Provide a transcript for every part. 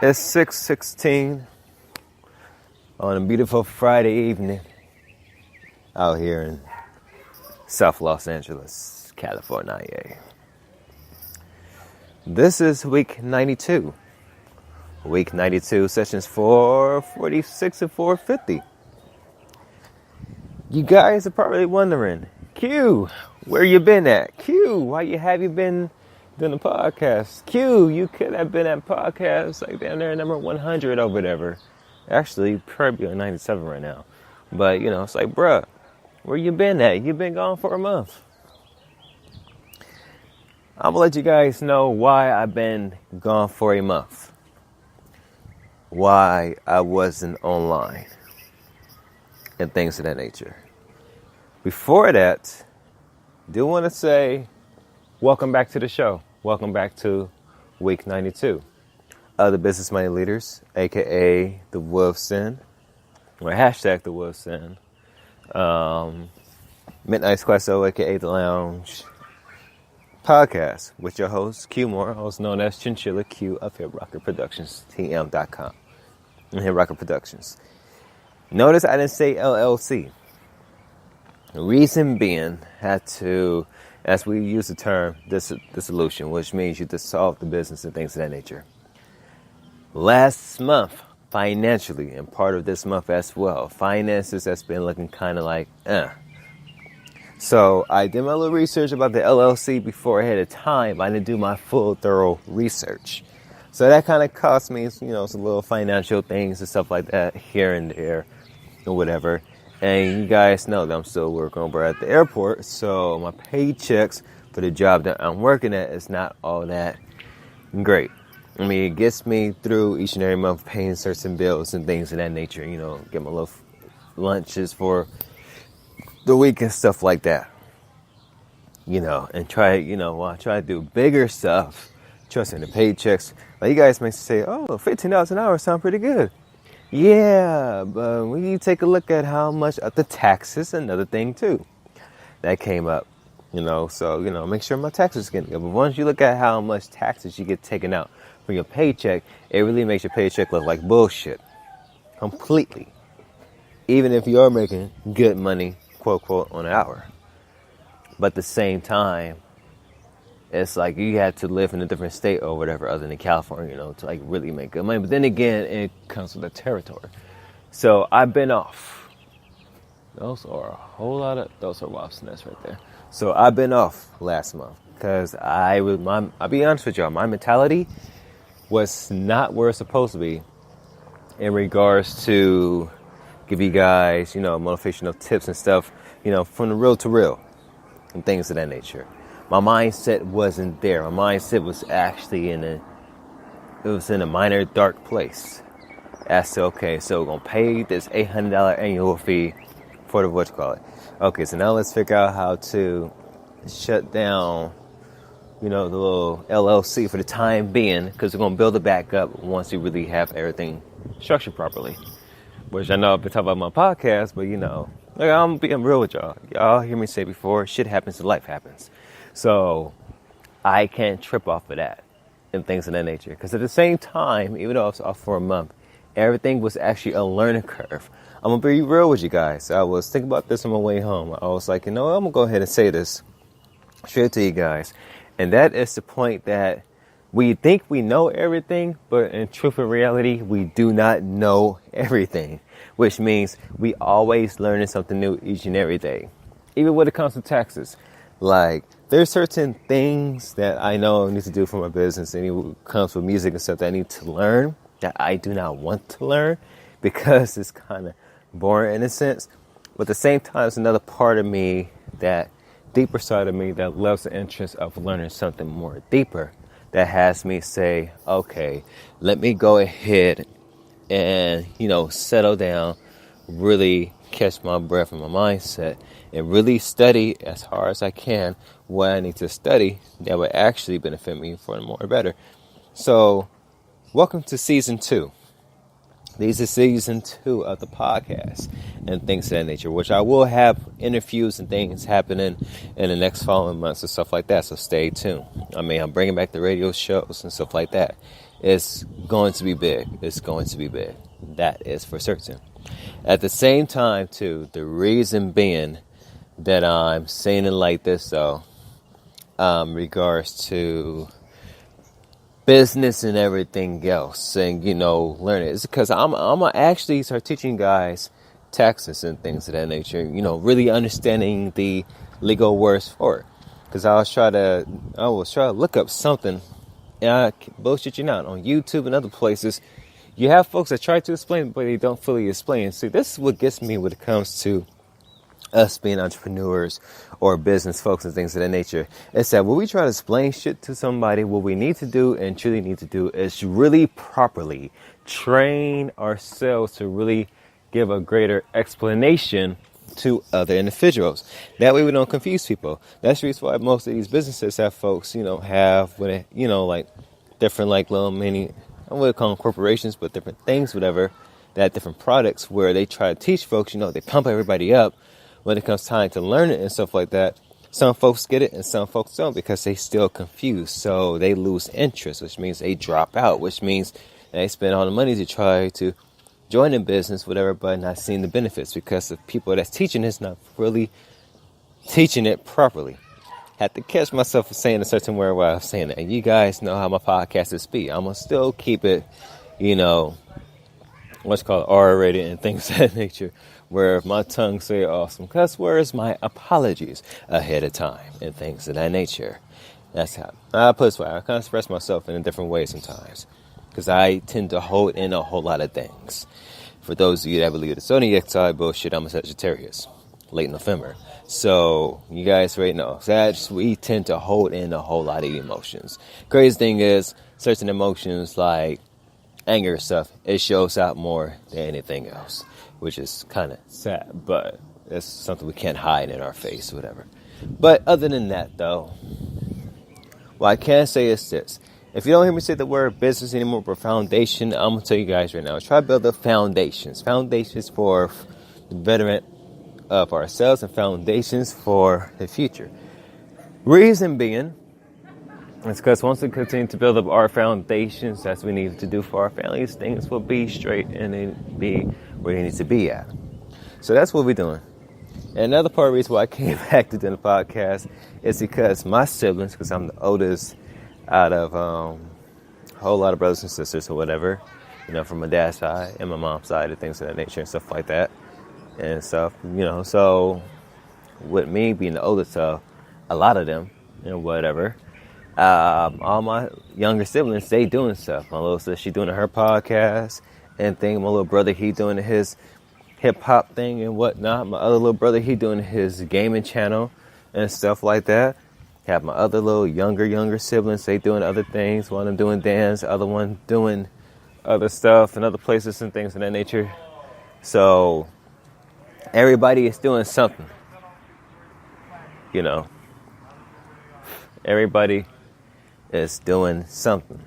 It's 6:16 on a beautiful Friday evening out here in South Los Angeles, California. This is week 92. Week 92, sessions 446 and 450. You guys are probably wondering, Q, where you been at? Q, why have you been doing the podcast? Q, you could have been at podcast like down there number 100 or whatever. Actually, probably on 97 right now. But, it's like, bruh, where you been at? You been gone for a month. I'm going to let you guys know why I've been gone for a month. Why I wasn't online. And things of that nature. Before that, I do want to say, welcome back to the show. Welcome back to week 92. Other business money leaders, aka the Wolf's Den, or hashtag the Wolf's Den. Midnight Espresso, aka the Lounge podcast with your host, Q Moore, also known as Chinchilla Q of Hip Rocker Productions, TM.com. And Hip Rocker Productions. Notice I didn't say LLC. The reason being had to, as we use the term dissolution, which means you dissolve the business and things of that nature. Last month, financially, and part of this month as well, finances has been looking kind of like, So I did my little research about the LLC before ahead of time. I didn't do my full, thorough research. So that kind of cost me, some little financial things and stuff like that here and there or whatever. And you guys know that I'm still working over at the airport. So my paychecks for the job that I'm working at is not all that great. I mean, it gets me through each and every month paying certain bills and things of that nature. Get my little lunches for the week and stuff like that. And try, I try to do bigger stuff. Trusting the paychecks. Like you guys may say, oh, $15 an hour sound pretty good. Yeah, but when you take a look at how much of the taxes, another thing too, that came up. So, make sure my taxes get good. But once you look at how much taxes you get taken out from your paycheck, it really makes your paycheck look like bullshit. Completely. Even if you are making good money, quote, quote, on an hour. But at the same time, it's like you had to live in a different state or whatever other than California, to like really make good money. But then again, it comes with the territory. So I've been off. Those are wasp nests right there. So I've been off last month because I'll be honest with y'all, my mentality was not where it's supposed to be in regards to give you guys, motivational tips and stuff, from the real to real and things of that nature. My mindset wasn't there. My mindset was actually in a minor dark place. As to, okay, so we're going to pay this $800 annual fee for the Okay, so now let's figure out how to shut down, the little LLC for the time being, because we're going to build it back up once we really have everything structured properly. Which I know I've been talking about my podcast, but I'm being real with y'all. Y'all hear me say before, shit happens and life happens. So I can't trip off of that and things of that nature. Because at the same time, even though I was off for a month, everything was actually a learning curve. I'm going to be real with you guys. I was thinking about this on my way home. I was like, I'm going to go ahead and say this straight to you guys. And that is the point that we think we know everything, but in truth and reality, we do not know everything. Which means we always learning something new each and every day. Even when it comes to taxes. Like, there's certain things that I know I need to do for my business, and it comes with music and stuff that I need to learn that I do not want to learn because it's kind of boring in a sense. But at the same time, there's another part of me, that deeper side of me, that loves the interest of learning something more deeper, that has me say, okay, let me go ahead and, settle down, really catch my breath and my mindset, and really study as hard as I can what I need to study that would actually benefit me for more better. So, welcome to season 2. These are season 2 of the podcast and things of that nature, which I will have interviews and things happening in the next following months and stuff like that. So stay tuned. I'm bringing back the radio shows and stuff like that. it's going to be big. It's going to be big. That is for certain. At the same time, too, the reason being that I'm saying it like this, though, regards to business and everything else, and learning, it's because I'm gonna actually start teaching guys taxes and things of that nature. Really understanding the legal words for it. Because I was trying to look up something, and I bullshit you not, on YouTube and other places, you have folks that try to explain, but they don't fully explain. See, this is what gets me when it comes to us being entrepreneurs or business folks and things of that nature. It's that when we try to explain shit to somebody, what we need to do and truly need to do is really properly train ourselves to really give a greater explanation to other individuals. That way we don't confuse people. That's the reason why most of these businesses have folks, have with it, like different like little mini, I wouldn't call them corporations, but different things, whatever, that different products where they try to teach folks, they pump everybody up when it comes time to learn it and stuff like that. Some folks get it and some folks don't because they still confused. So they lose interest, which means they drop out, which means they spend all the money to try to join in business, whatever, but not seeing the benefits because the people that's teaching is not really teaching it properly. Had to catch myself saying a certain word while I was saying it. And you guys know how my podcast is speak. I'm going to still keep it, what's called R-rated and things of that nature, where if my tongue say awesome cuss words, my apologies ahead of time and things of that nature. That's how I put it this way. I kind of express myself in a different way sometimes because I tend to hold in a whole lot of things. For those of you that believe the zodiac side bullshit, I'm a Sagittarius, late November. So you guys already know, we tend to hold in a whole lot of emotions. Crazy thing is, certain emotions like anger stuff, it shows out more than anything else, which is kind of sad, but it's something we can't hide in our face, whatever. But other than that, though, what I can say is this. If you don't hear me say the word business anymore, but foundation, I'm going to tell you guys right now, try to build the foundations. Foundations for the betterment of ourselves and foundations for the future. Reason being, it's because once we continue to build up our foundations, as we need to do for our families, things will be straight and they be where they need to be at. So that's what we're doing. And another part of the reason why I came back to do the podcast is because my siblings, because I'm the oldest out of a whole lot of brothers and sisters or whatever, from my dad's side and my mom's side and things of that nature and stuff like that. And stuff, so with me being the oldest of a lot of them and whatever, all my younger siblings, they doing stuff. My little sister, she doing her podcast and thing. My little brother, he doing his hip hop thing and whatnot. My other little brother, he doing his gaming channel and stuff like that. Have my other little younger siblings, they doing other things. One of them doing dance, other one doing other stuff and other places and things of that nature. So everybody is doing something, Everybody is doing something.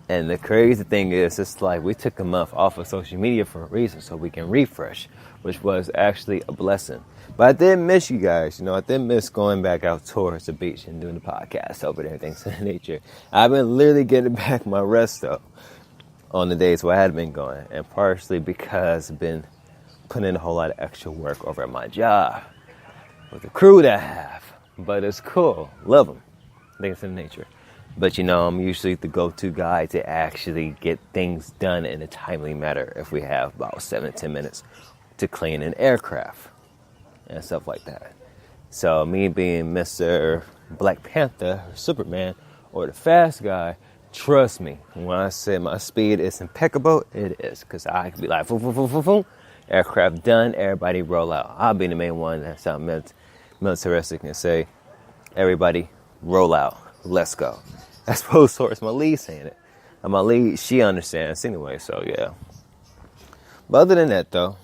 And the crazy thing is, it's like we took a month off of social media for a reason, so we can refresh, which was actually a blessing. But I did miss you guys, I did miss going back out towards the beach and doing the podcast over there and things of that nature. I've been literally getting back my rest up on the days where I had been going, and partially because I've been putting in a whole lot of extra work over at my job with the crew that I have. But it's cool. Love them. Things of nature. But I'm usually the go-to guy to actually get things done in a timely manner if we have about 7 to 10 minutes to clean an aircraft and stuff like that. So me being Mr. Black Panther or Superman or the fast guy, trust me, when I say my speed is impeccable, it is. Because I can be like, boom, boom, boom, boom, boom. Aircraft done, everybody roll out. I'll be the main one that's out militaristic and say, everybody roll out, let's go. As opposed towards my lead saying it. And my lead, she understands anyway, so yeah. But other than that though,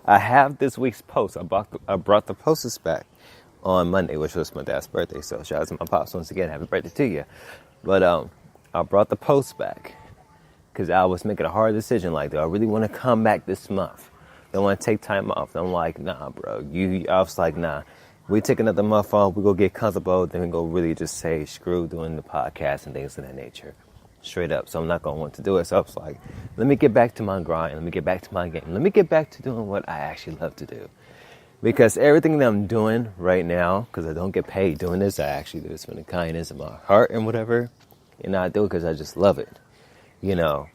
I have this week's post. I brought the posters back on Monday, which was my dad's birthday. So shout out to my pops once again, happy birthday to you. But I brought the post back because I was making a hard decision. Like, do I really want to come back this month? Don't want to take time off. I'm like, nah, bro. I was like, nah. We take another month off. We go get comfortable. Then we go really just say screw doing the podcast and things of that nature. straight up. So I'm not going to want to do it. So I was like, let me get back to my grind. Let me get back to my game. Let me get back to doing what I actually love to do. Because everything that I'm doing right now, because I don't get paid doing this, I actually do this from the kindness of my heart and whatever. And I do it because I just love it, you know.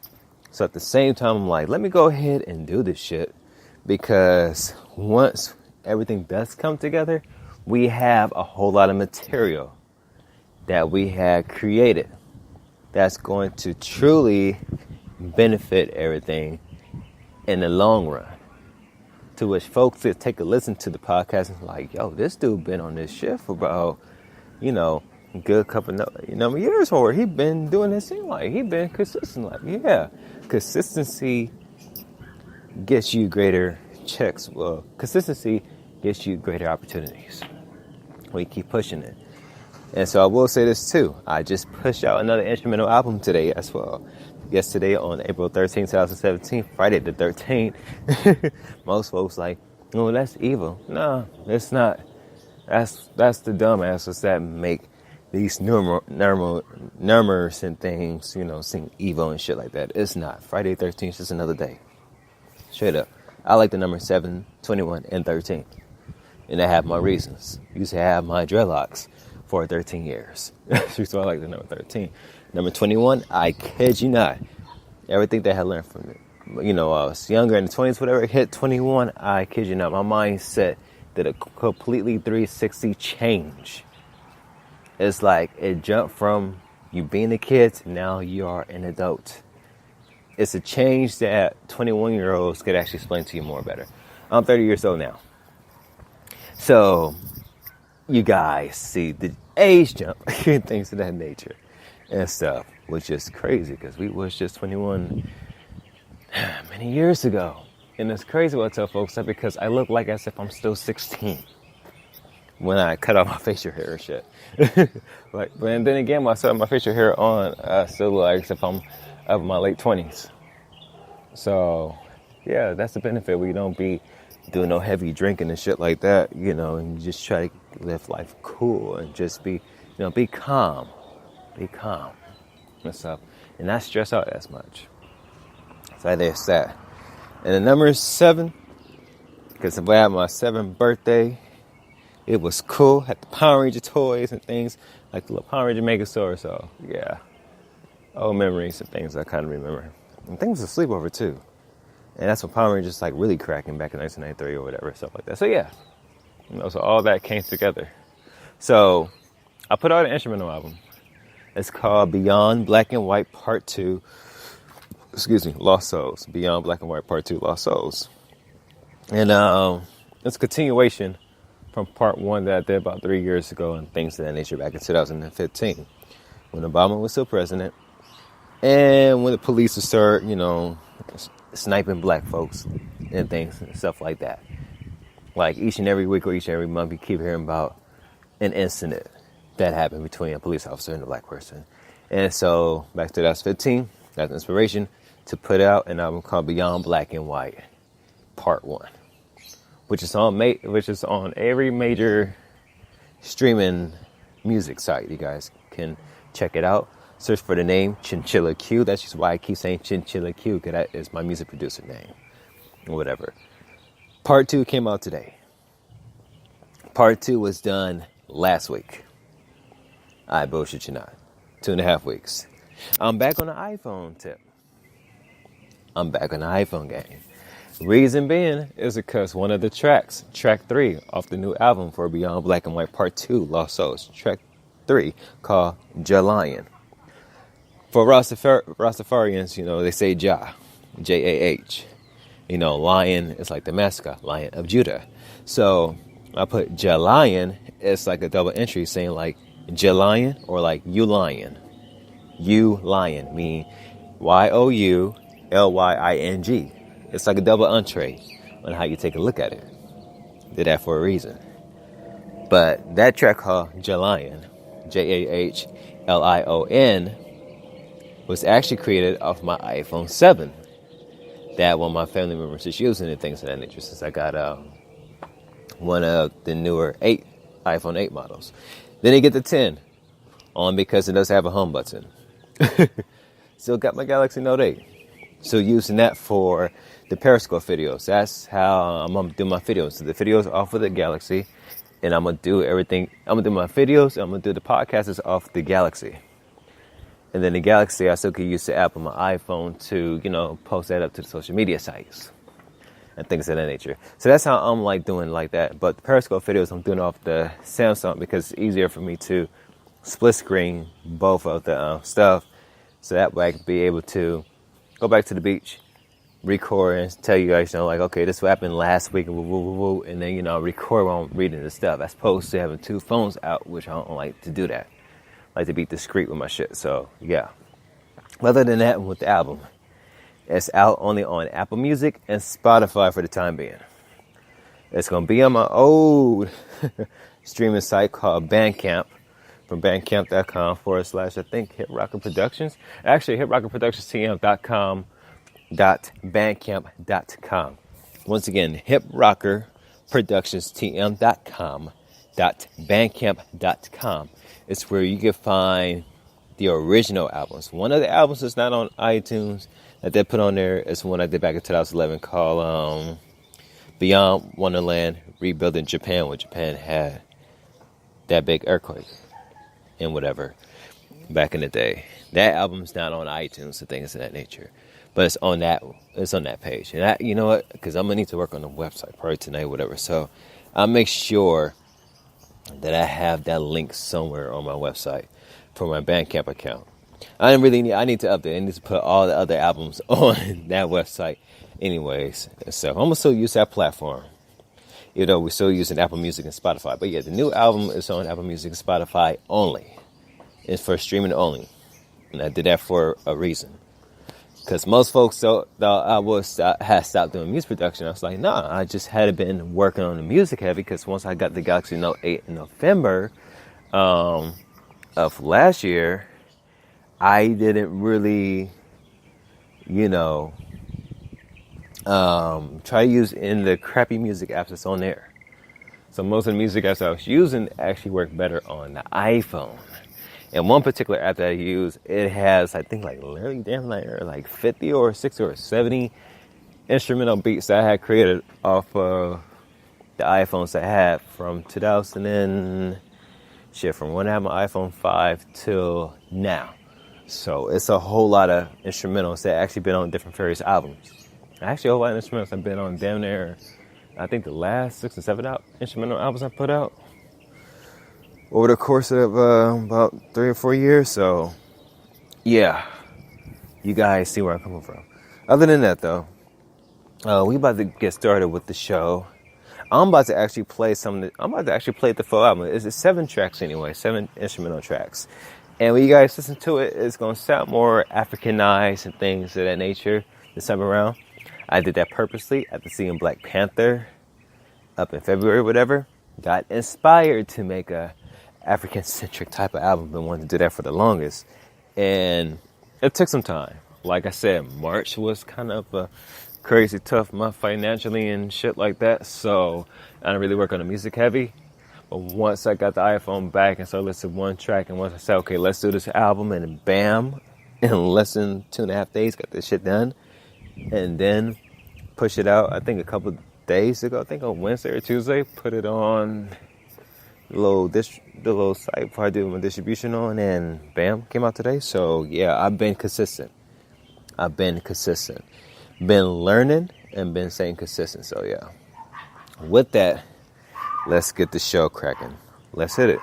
So at the same time, I'm like, let me go ahead and do this shit. Because once everything does come together, we have a whole lot of material that we had created that's going to truly benefit everything in the long run. To which folks that take a listen to the podcast and like, yo, this dude been on this shit for about, you know, a good couple of years, or he been doing this thing, like he been consistent. Like, yeah, consistency gets you greater checks. Well, consistency gets you greater opportunities. We keep pushing it. And so I will say this too. I just pushed out another instrumental album today as well. Yesterday on April 13th, 2017, Friday the 13th. Most folks like, oh, that's evil. No, it's not. That's the dumbasses that make these numbers and things, you know, sing evil and shit like that. It's not. Friday the 13th is just another day. Straight up. I like the number 7, 21, and 13. And I have my reasons. I used to have my dreadlocks for 13 years. So I like the number 13. Number 21, I kid you not. Everything that I had learned from it. You know, I was younger in the 20s, whatever, hit 21, I kid you not. My mindset did a completely 360 change. It's like it jumped from you being a kid to now you are an adult. It's a change that 21-year-olds could actually explain to you more better. I'm 30 years old now. So, you guys see the age jump and things of that nature and stuff, which is crazy because we was just 21 many years ago. And it's crazy what I tell folks that because I look like as if I'm still 16 when I cut off my facial hair and shit. But then again, when I still have my facial hair on, I still look like as if I'm up in my late 20s. So, yeah, that's the benefit. We don't be doing no heavy drinking and shit like that, you know, and you just try to live life cool and just be, you know, be calm and stuff, and not stress out as much. So there's that. And the number is 7, because if I had my 7th birthday, it was cool. Had the Power Ranger toys and things, like the little Power Ranger Mega Store. So yeah, old memories and things I kind of remember. And things was a sleepover too. And that's when Power Rangers like really cracking back in 1993 or whatever, stuff like that. So yeah, you know, so all that came together. So I put out an instrumental album. It's called Beyond Black and White Part 2. Lost Souls. Beyond Black and White Part 2, Lost Souls. And it's a continuation from Part 1 that I did about 3 years ago and things of that nature back in 2015 when Obama was still president. And when the police would start, you know, sniping black folks and things and stuff like that. Like each and every week or each and every month, you keep hearing about an incident that happened between a police officer and a black person. And so back to 2015, that's inspiration to put out an album called Beyond Black and White Part 1, which is on every major streaming music site. You guys can check it out. Search for the name Chinchilla Q. That's just why I keep saying Chinchilla Q, because that is my music producer name. Or whatever. Part 2 came out today. Part 2 was done last week. I bullshit you not. 2.5 weeks. I'm back on the iPhone tip. I'm back on the iPhone game. Reason being is because one of the tracks, track 3 off the new album for Beyond Black and White Part 2, Lost Souls, track 3, called Jah-Lion. For Rastafarians, you know, they say Jah, J-A-H. You know, lion is like the mascot, Lion of Judah. So I put Jah-Lion, it's like a double entry saying like Jah-Lion or like you lion. You lion, meaning Y-O-U-L-Y-I-N-G. It's like a double entree on how you take a look at it. Did that for a reason. But that track called Jah-Lion, J-A-H-L-I-O-N, was actually created off my iPhone 7. That one of my family members is using and things of that nature since I got one of the newer iPhone 8 models. Then you get the 10 on because it does have a home button. Still got my Galaxy Note 8. So using that for the Periscope videos. That's how I'm going to do my videos. So the videos off of the Galaxy. And I'm going to do everything. I'm going to do my videos. I'm going to do the podcasts off the Galaxy. And then the Galaxy, I still can use the app on my iPhone to, post that up to the social media sites and things of that nature. So that's how I'm doing like that. But the Periscope videos, I'm doing off the Samsung because it's easier for me to split screen both of the stuff. So that way I can be able to go back to the beach, record and tell you guys, okay, this happened last week, and then, record while I'm reading the stuff, as opposed to having two phones out, which I don't like to do that. I like to be discreet with my shit, so, yeah. Other than that, with the album, it's out only on Apple Music and Spotify for the time being. It's going to be on my old streaming site called Bandcamp, from bandcamp.com / I think Hip Rocker Productions. Actually, hiprockerproductionstm.com.bandcamp.com. Once again, hiprockerproductionstm.com.bandcamp.com. It's where you can find the original albums. One of the albums that's not on iTunes that they put on there is one I did back in 2011 called Beyond Wonderland, Rebuilding Japan, when Japan had that big earthquake and whatever back in the day. That album's not on iTunes and things of that nature, but it's on that page. And you know what? Because I'm gonna need to work on the website probably tonight, whatever. So I'll make sure that I have that link somewhere on my website for my Bandcamp account. I need to update. I need to put all the other albums on that website, anyways. So I'm gonna still use that platform, even though we're still using Apple Music and Spotify. But yeah, the new album is on Apple Music and Spotify only. It's for streaming only. And I did that for a reason. Because most folks thought I had stopped doing music production. I was like, nah, I just had been working on the music heavy. Because once I got the Galaxy Note 8 in November of last year, I didn't really, try to use in the crappy music apps that's on there. So most of the music apps I was using actually work better on the iPhone. And one particular app that I use, it has, I think, literally damn like 50 or 60 or 70 instrumental beats that I had created off of the iPhones I had from 2000 from when I had my iPhone 5 till now. So it's a whole lot of instrumentals that actually been on different various albums. Actually, a whole lot of instrumentals I've been on damn near, I think the last 6 or 7 instrumental albums I put out over the course of about 3 or 4 years. So, yeah, you guys see where I'm coming from. Other than that, though, we about to get started with the show. I'm about to actually play the full album. It's 7 tracks anyway, 7 instrumental tracks. And when you guys listen to it, it's going to sound more Africanized and things of that nature this time around. I did that purposely after seeing Black Panther up in February or whatever. Got inspired to make a African-centric type of album. Been wanting to do that for the longest. And it took some time. Like I said, March was kind of a crazy tough month financially and shit like that. So I didn't really work on the music heavy. But once I got the iPhone back and started listening to one track, and once I said, okay, let's do this album, and then bam, in less than 2.5 days, got this shit done. And then push it out, I think a couple days ago, I think on Wednesday or Tuesday, put it on the little site where I do my distribution on, and bam, came out today. So yeah, I've been consistent. Been learning and been staying consistent. So yeah, with that, let's get the show cracking. Let's hit it.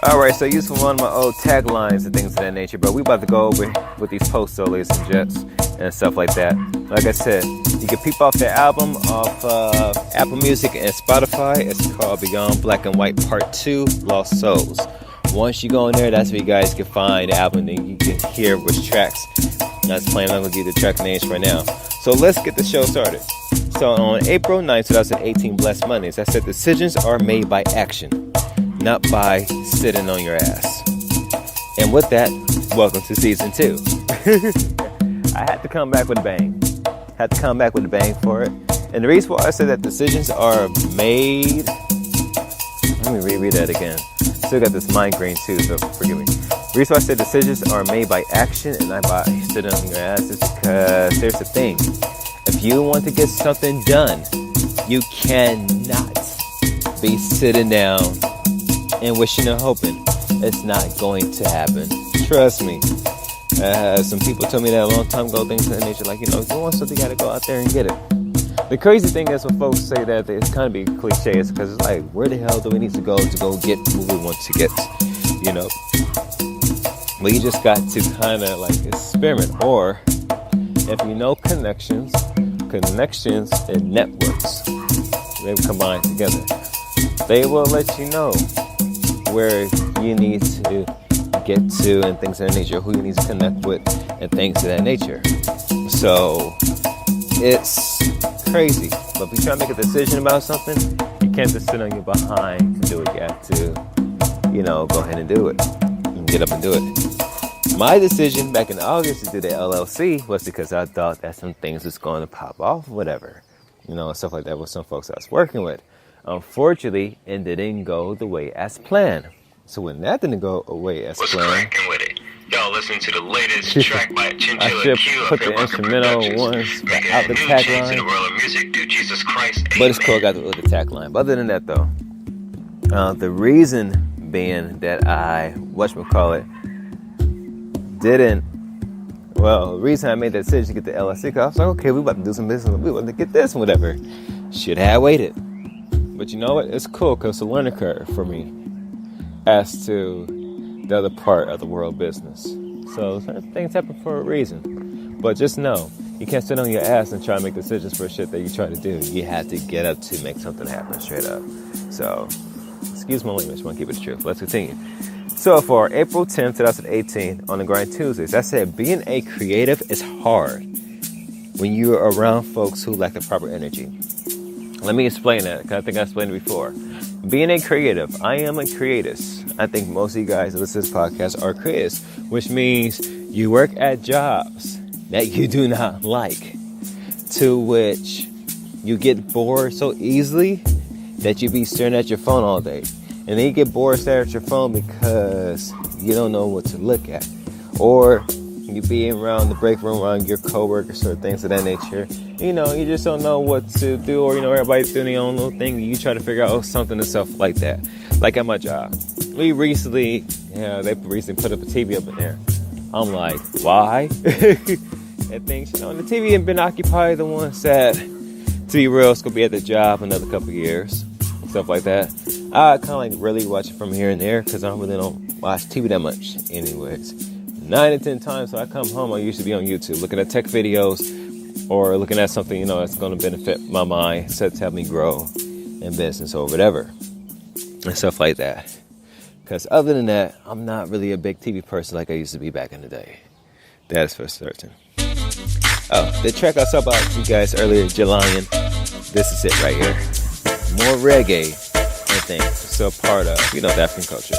Alright, so using one of my old taglines and things of that nature, but we about to go over with these posts, ladies and gents, and stuff like that. Like I said, you can peep off the album off Apple Music and Spotify. It's called Beyond Black and White Part 2, Lost Souls. Once you go in there, that's where you guys can find the album, and you can hear which tracks that's playing. I'm going to give you the track names right now. So let's get the show started. So on April 9th, 2018, Blessed Mondays, I said decisions are made by action, not by sitting on your ass. And with that, welcome to season 2. I had to come back with a bang. For it. And the reason why I said that decisions are made... Let me reread that again. Still got this migraine too, so forgive me. The reason why I said decisions are made by action and not by sitting on your ass is because here's the thing. If you want to get something done, you cannot be sitting down and wishing and hoping. It's not going to happen. Trust me. Some people told me that a long time ago, things of that nature, like, if you want something, you got to go out there and get it. The crazy thing is when folks say that, it's kind of be cliche, is because it's like, where the hell do we need to go get what we want to get, But you just got to kind of like experiment. Or if you know connections and networks, they combine together. They will let you know where you need to get to and things of that nature, who you need to connect with and things of that nature. So it's crazy. But if you try to make a decision about something, you can't just sit on your behind to do it. You have to, go ahead and do it. And get up and do it. My decision back in August to do the LLC was because I thought that some things was going to pop off, whatever. Stuff like that with some folks I was working with. Unfortunately, it didn't go the way as planned. So when that didn't go away as planned, cracking with it? Y'all listen to the latest track by Chinchilla I should Q put the instrumental ones out the tagline. But it's cool, I got the tagline. But other than that, though, the reason being that I, the reason I made that decision to get the LLC, because I was like, okay, we about to do some business, we want to get this and whatever. Should have waited. But you know what? It's cool because it's a learning curve for me as to the other part of the world business. So certain things happen for a reason. But just know, you can't sit on your ass and try to make decisions for shit that you try to do. You have to get up to make something happen straight up. So, excuse my language, I want to keep it the truth. Let's continue. So for April 10th, 2018, on the Grind Tuesdays, I said being a creative is hard when you're around folks who lack the proper energy. Let me explain that, because I think I explained it before. Being a creative, I am a creatus. I think most of you guys that listen to this podcast are creatives, which means you work at jobs that you do not like, to which you get bored so easily that you be staring at your phone all day. And then you get bored staring at your phone because you don't know what to look at. Or you be around the break room around your coworkers or things of that nature. You just don't know what to do, or, everybody's doing their own little thing. And you try to figure out something and stuff like that. Like at my job. They recently put up a TV up in there. I'm like, why? And things, and the TV had been occupied the ones that, to be real, it's going to be at the job another couple of years. Stuff like that. I kind of really watch it from here and there because I really don't watch TV that much anyways. 9 to 10 times when I come home, I usually be on YouTube looking at tech videos or looking at something, that's going to benefit my mind, set to help me grow in business or whatever and stuff like that. Because other than that, I'm not really a big TV person like I used to be back in the day. That is for certain. Oh, the track I saw about you guys earlier, Jalian. This is it right here. More reggae, I think. Still part of, the African culture.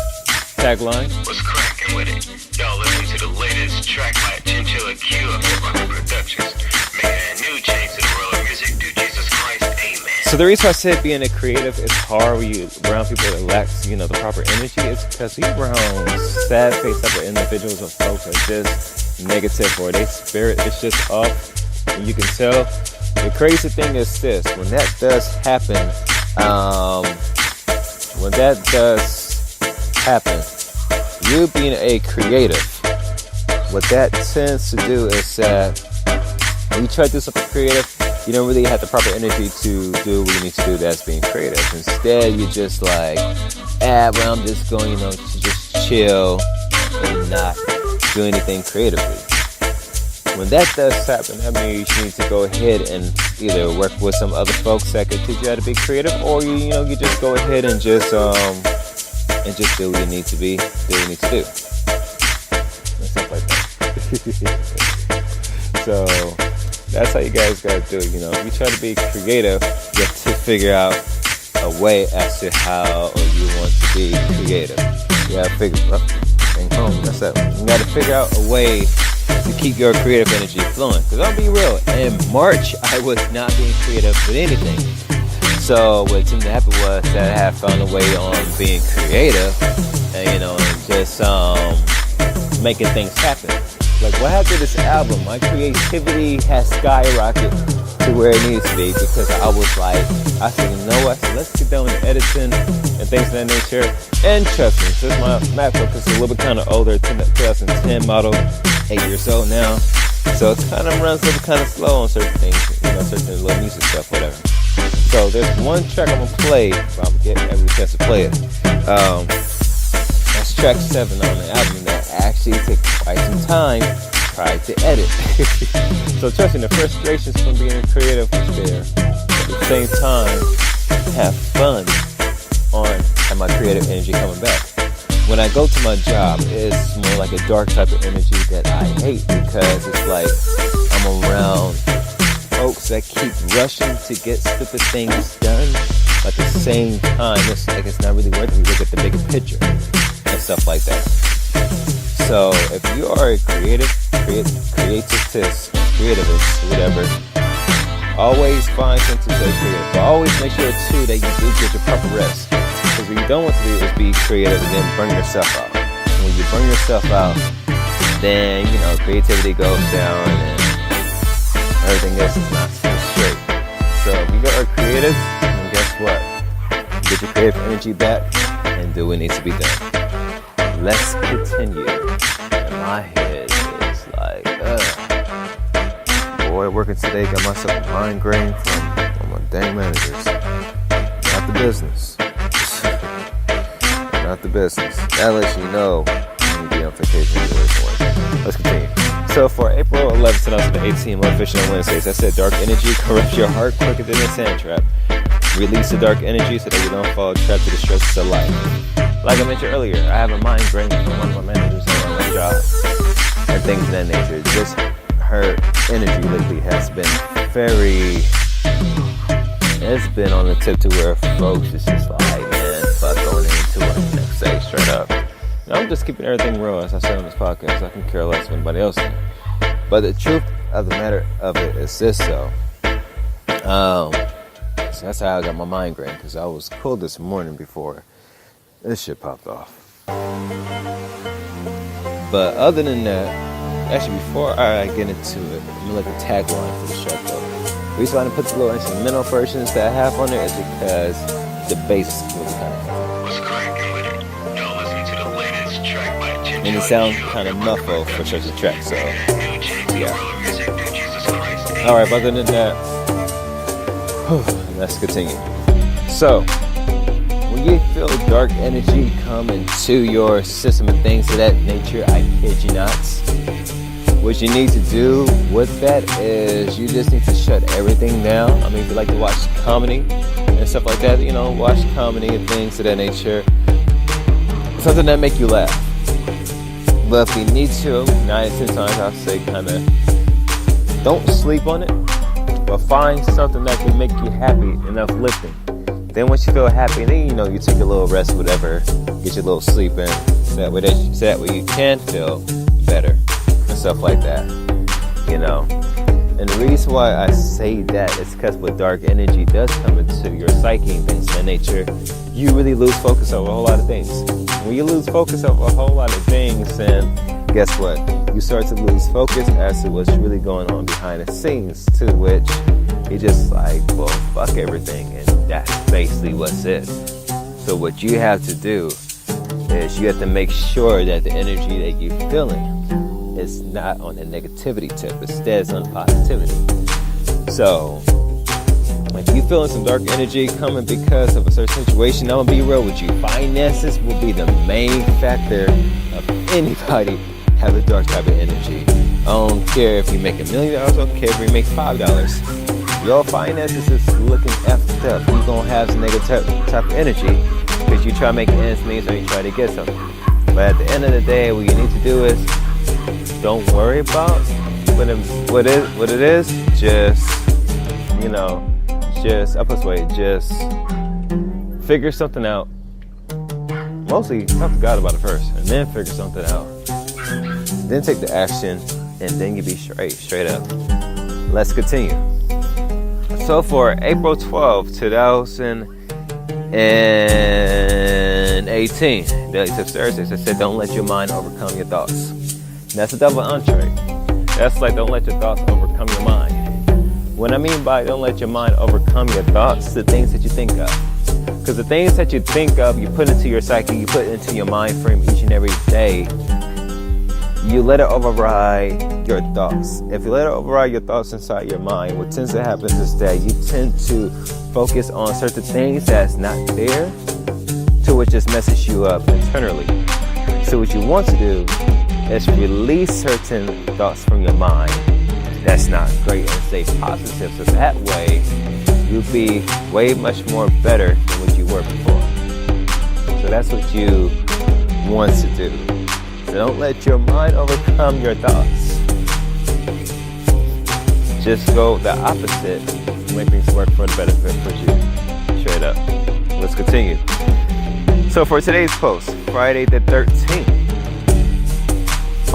Tagline. What's cracking with it? Y'all listen to the latest track by Chinchilla Q of Hip Productions. Making a new change to the world of music through Jesus Christ. Amen. So the reason I said being a creative is hard when you around people that lack, the proper energy is because you around sad face type of individuals or folks are just negative or their spirit is just off. And you can tell. The crazy thing is this, when that does happen, you being a creative, what that tends to do is that when you try to do something creative, you don't really have the proper energy to do what you need to do, that's being creative. Instead, you're just like, I'm just going, to just chill and not do anything creatively. When that does happen, that means you need to go ahead and either work with some other folks that can teach you how to be creative, or you just go ahead and just do what you need to do and stuff like that. So that's how you guys gotta do it. If you try to be creative, you have to figure out a way as to how you want want to be creative. You gotta figure You gotta figure out a way to keep your creative energy flowing. Because I'll be real, in March I was not being creative with anything. So what tended to happen was that I had found a way on being creative, and just making things happen. Like what happened to this album? My creativity has skyrocketed to where it needs to be because I was like, I said, you know what? So let's get down with editing and things of that nature. And trust me, since my MacBook is a little bit kind of older, 2010 model, 8 years old now, so it kind of runs a little kind of slow on certain things, certain little music stuff, whatever. So there's one track I'm gonna play. Well, I'm gonna get every chance to play it. That's track 7 on the album that actually took quite some time tried to edit. So trust me, the frustrations from being creative was there. At the same time, have fun and my creative energy coming back. When I go to my job, it's more like a dark type of energy that I hate because it's like I'm around folks that keep rushing to get stupid things done. But at the same time, it's like it's not really worth it. We look at the bigger picture and stuff like that. So if you are a creativist, whatever, always find something to stay creative. But always make sure too that you do get your proper rest. Because what you don't want to do is be creative and then burn yourself out. And when you burn yourself out, then creativity goes down and everything else is not so straight. So if you are creative, then guess what? Get your creative energy back and do what needs to be done. Let's continue. And my head is like, boy, working today, got myself a migraine from my dang managers. Not the business. Not the business. That lets you know you need to be on vacation. Let's continue. So for April 11th, 2018, Motivational Wednesdays, I said dark energy corrupts your heart quicker than a sand trap. Release the dark energy so that you don't fall trapped to the stresses of life. Like I mentioned earlier, I have a migraine from one of my managers on my job and things of that nature. Just her energy lately has been it's been on the tip to where folks is just like, man, fuck going into it next day straight up. And I'm just keeping everything real, as I said on this podcast. I can care less what anybody else thinks. But the truth of the matter of it is this, though. So that's how I got my migraine, because I was cool this morning before this shit popped off. But other than that, actually before I get into it, I'm gonna look at the tagline for the show, though. The reason why I put the little instrumental versions that I have on there is because the bass is really kind of What's cracking with it? Y'all listen to the latest track by Gents. and it sounds kind of muffled for such a track, so yeah. Alright, but other than that, let's continue. So, when you feel dark energy come into your system and things of that nature, I kid you not, what you need to do with that is you just need to shut everything down. I mean, if you like to watch comedy and stuff like that, watch comedy and things of that nature. Something that make you laugh. But if you need to, 9 out of 10 times I'll say kind of don't sleep on it, but find something that can make you happy and uplifting. Then once you feel happy, then you take a little rest, whatever, get your little sleep in, so that way you can feel better and stuff like that, And the reason why I say that is because what dark energy does come into your psyche and things of that nature, you really lose focus over a whole lot of things. When you lose focus over a whole lot of things, then guess what? You start to lose focus as to what's really going on behind the scenes, to which you're just like, well, fuck everything, and that's basically what's it. So what you have to do is you have to make sure that the energy that you're feeling is not on the negativity tip, instead it's on positivity. So if you're feeling some dark energy coming because of a certain situation, I'm gonna be real with you. Finances will be the main factor of anybody have a dark type of energy. I don't care if you make $1 million, I don't care if you make $5. Your finances is looking effed up. You're gonna have some negative type of energy because you try to make ends meet or you try to get something. But at the end of the day, what you need to do is don't worry about what it is. Just figure something out Mostly talk to God about it first, and then figure something out. Then take the action, and then you be straight up. Let's continue. So for April 12th, 2018, Daily Tips Thursdays, I said, don't let your mind overcome your thoughts. That's a double entree. That's like, don't let your thoughts overcome your mind. What I mean by don't let your mind overcome your thoughts, the things that you think of. Because the things that you think of, you put into your psyche, you put into your mind frame each and every day. You let it override your thoughts. If you let it override your thoughts inside your mind, what tends to happen is that you tend to focus on certain things that's not there, to which just messes you up internally. So what you want to do is release certain thoughts from your mind that's not great and stay positive. So that way, you'll be way much more better than what you were before. So that's what you want to do. So don't let your mind overcome your thoughts. Just go the opposite to make things work for the benefit for you. Straight up. Let's continue. So for today's post, Friday the 13th,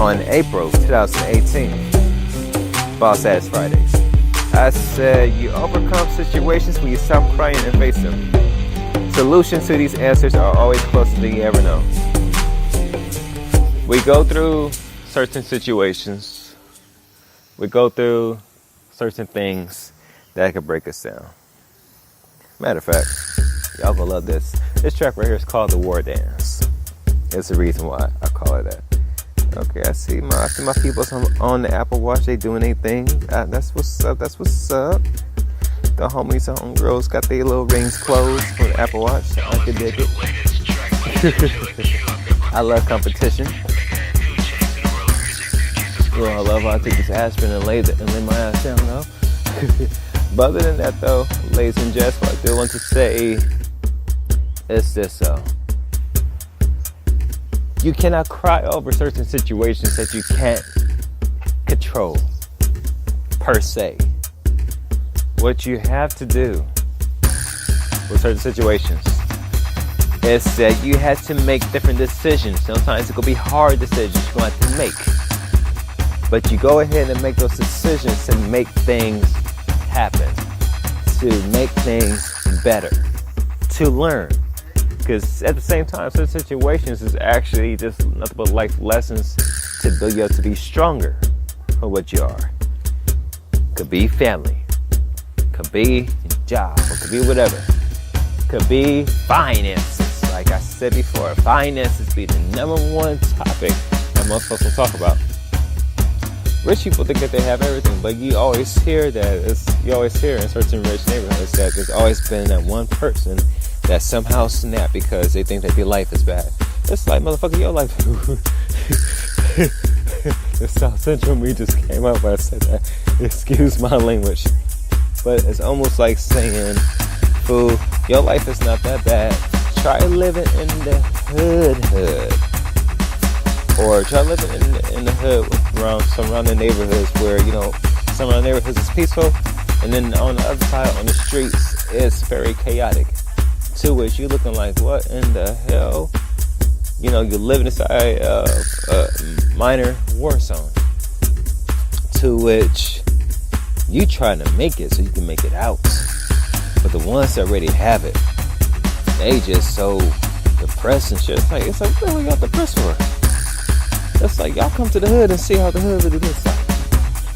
on April 2018, Boss Ass Fridays. I said you overcome situations when you stop crying and face them. Solutions to these answers are always closer than you ever know. We go through certain situations. We go through certain things that can break us down. Matter of fact, y'all gonna love this. This track right here is called The War Dance. It's the reason why I call it that. Okay, I see my people on the Apple Watch. They doing their thing. That's what's up. The homies and homegirls got their little rings closed for the Apple Watch. I can dig it. I love competition. You know, I love how I take this aspirin and lay my ass down, though. But other than that, though, ladies and gents, what I do want to say is this, though. You cannot cry over certain situations that you can't control, per se. What you have to do with certain situations is that you have to make different decisions. Sometimes it could be hard decisions you're going to have to make. But you go ahead and make those decisions to make things happen, to make things better, to learn. Because at the same time, certain situations is actually just nothing but life lessons to build you up to be stronger for what you are. Could be family, could be job, or could be whatever. Could be finances. Like I said before, finances be the number one topic that most folks will talk about. Rich people think that they have everything, but you always hear you always hear in certain rich neighborhoods that there's always been that one person that somehow snap because they think that your life is bad. It's like, motherfucker, your life. The South Central me just came up when I said that. Excuse my language. But it's almost like saying, fool, your life is not that bad. Try living in the hood. Or try living in the hood around surrounding neighborhoods where, you know, some of the neighborhoods is peaceful. And then on the other side, on the streets, it's very chaotic. To which you're looking like, what in the hell? You know, you're living inside a minor war zone. To which you trying to make it so you can make it out. But the ones that already have it, they just so depressed and shit. It's like what are y'all depressed for? It's like, y'all come to the hood and see how the hood really looks like.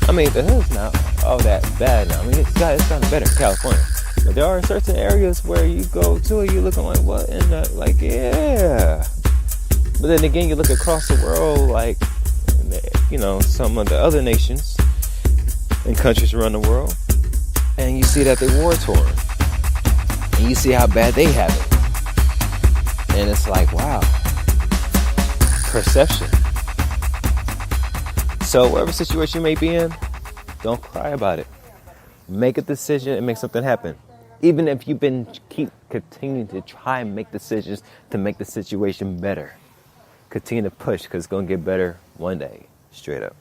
I mean, the hood's not all that bad now. I mean, it's gotten better in California. But there are certain areas where you go to and you're looking like, what in the, like, yeah. But then again, you look across the world, like, you know, some of the other nations and countries around the world, and you see that they're war-torn. And you see how bad they have it. And it's like, wow. Perception. So whatever situation you may be in, don't cry about it. Make a decision and make something happen. Even if you've been keep continuing to try and make decisions to make the situation better. Continue to push because it's going to get better one day. Straight up.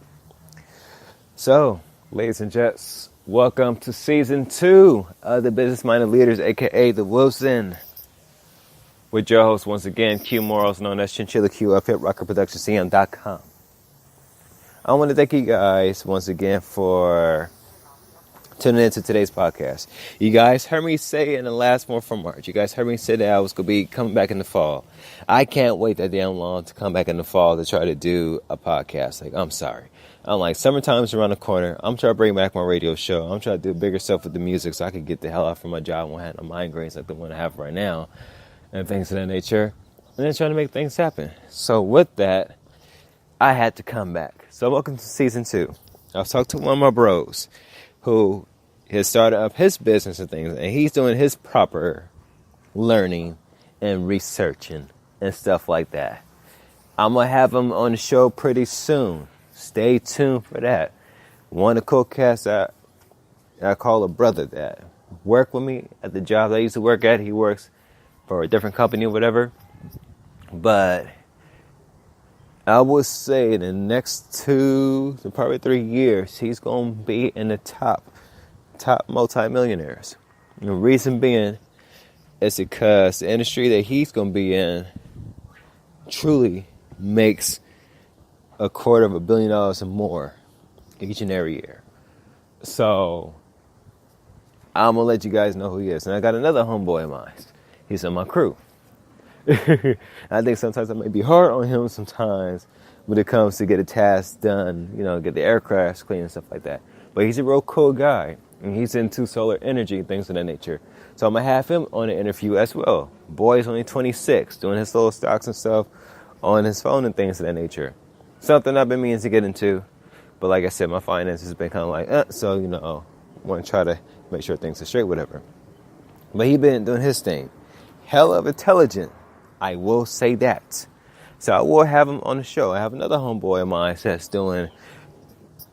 So, ladies and gents, welcome to season 2 of the Business Minded Leaders, aka the Wilson. with your host once again, Q Morals, known as Chinchilla Q of HipRockerProductionsCM.com. I want to thank you guys once again for tuning into today's podcast. You guys heard me say in the last one from March, you guys heard me say that I was going to be coming back in the fall. I can't wait that damn long to come back in the fall to try to do a podcast. Like, I'm sorry. I'm like, summertime's around the corner. I'm trying to bring back my radio show. I'm trying to do bigger stuff with the music so I can get the hell out from my job and won't have no migraines like the one I have right now and things of that nature. And then trying to make things happen. So with that, I had to come back. So welcome to season 2. I was talking to one of my bros who has started up his business and things, and he's doing his proper learning and researching and stuff like that. I'm going to have him on the show pretty soon. Stay tuned for that. One of the co-casts I call a brother that worked with me at the job I used to work at. He works for a different company or whatever. But I would say in the next 2 to probably 3 years, he's going to be in the top multimillionaires. And the reason being is because the industry that he's going to be in truly makes $250 million or more each and every year. So I'm going to let you guys know who he is. And I got another homeboy of mine. He's on my crew. I think sometimes I may be hard on him sometimes when it comes to get a task done, get the aircraft clean and stuff like that. But he's a real cool guy, and he's into solar energy and things of that nature. So I'm going to have him on an interview as well. Boy's only 26, doing his little stocks and stuff on his phone and things of that nature. Something I've been meaning to get into. But like I said, my finances have been kind of like, so, want to try to make sure things are straight, whatever. But he been doing his thing. Hell of intelligent. I will say that. So I will have him on the show. I have another homeboy of mine that's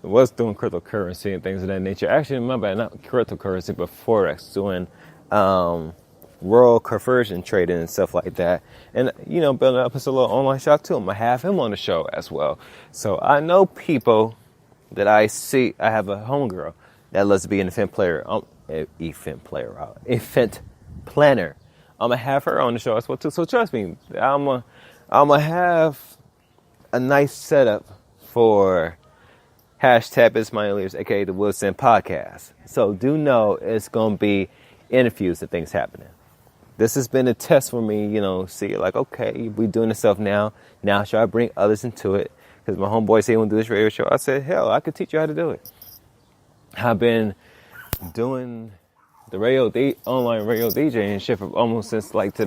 was doing cryptocurrency and things of that nature. Actually, my bad, not cryptocurrency, but Forex, doing world conversion trading and stuff like that. And, building up his little online shop too. I'm going to have him on the show as well. So I know people that I see. I have a homegirl that loves to be an event planner. I'm going to have her on the show as well, too. So trust me, I'm going to have a nice setup for hashtag It's My Ears, a.k.a. the Wilson Podcast. So do know it's going to be interviews and things happening. This has been a test for me, see, like, okay, we doing this stuff now. Now should I bring others into it? Because my homeboy said he want to do this radio show. I said, hell, I could teach you how to do it. I've been doing the online radio DJing shit for almost since like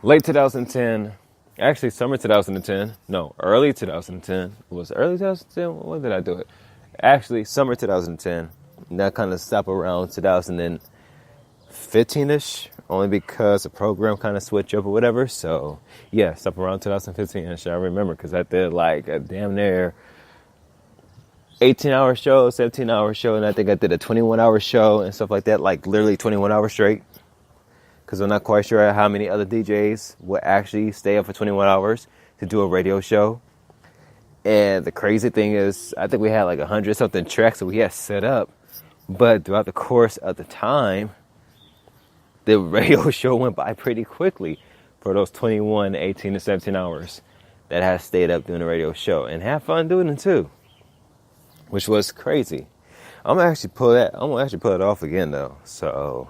late 2010, actually summer 2010, no, early 2010. Was it early 2010? When did I do it? Actually, summer 2010. And that kind of stopped around 2015-ish, only because the program kind of switched up or whatever. So, yeah, stopped around 2015-ish. I remember because I did like a damn near 18-hour show, 17-hour show, and I think I did a 21-hour show and stuff like that, like literally 21 hours straight. Because I'm not quite sure how many other DJs would actually stay up for 21 hours to do a radio show. And the crazy thing is, I think we had like 100-something tracks that we had set up. But throughout the course of the time, the radio show went by pretty quickly for those 21, 18, and 17 hours that I stayed up doing the radio show. And have fun doing it too. Which was crazy. I'm gonna actually pull it off again though. So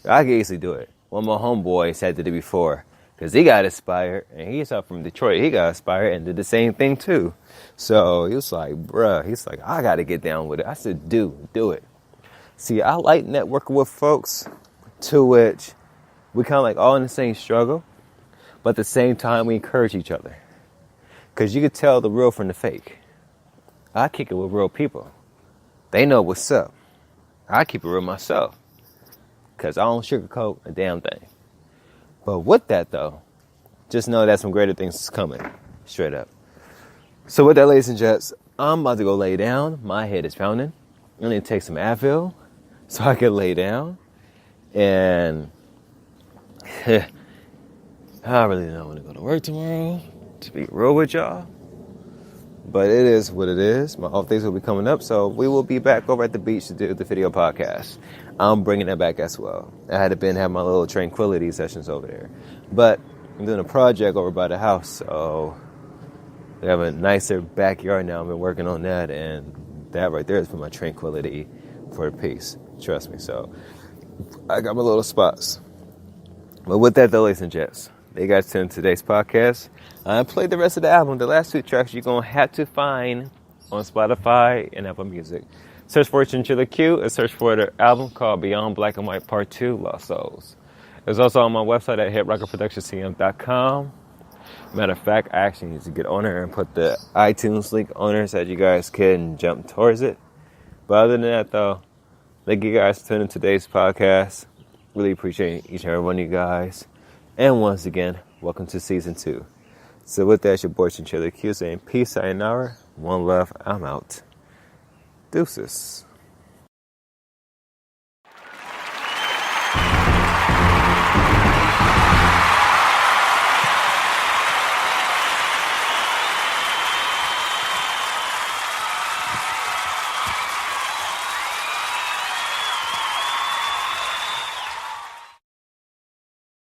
I can easily do it. One of my homeboys had to do it before because he got inspired, and he's up from Detroit. He got inspired and did the same thing too. So he was like, bruh, I gotta get down with it. I said, do it. See, I like networking with folks to which we kind of like all in the same struggle, but at the same time we encourage each other. Because you could tell the real from the fake. I kick it with real people. They know what's up. I keep it real myself. Because I don't sugarcoat a damn thing. But with that, though, just know that some greater things is coming. Straight up. So with that, ladies and gents, I'm about to go lay down. My head is pounding. I need to take some Advil so I can lay down. And I really don't want to go to work tomorrow, to be real with y'all. But it is what it is. My off days will be coming up, so we will be back over at the beach to do the video podcast. I'm bringing that back as well. I had been having my little tranquility sessions over there. But I'm doing a project over by the house, so we have a nicer backyard now. I've been working on that, and that right there is for my tranquility, for peace. Trust me. So I got my little spots. But with that, though, ladies and gents, they got to in today's podcast. I played the rest of the album. The last 2 tracks you're going to have to find on Spotify and Apple Music. Search for Chinchilla Q and search for the album called Beyond Black and White Part 2, Lost Souls. It's also on my website at hitrockerproductionscm.com. Matter of fact, I actually need to get on there and put the iTunes link on there so that you guys can jump towards it. But other than that, though, thank you guys for tuning in today's podcast. Really appreciate each and every one of you guys. And once again, welcome to Season 2. So with that, it's your boy Chinchilla Q saying peace, sayonara, one love, I'm out. Deuces.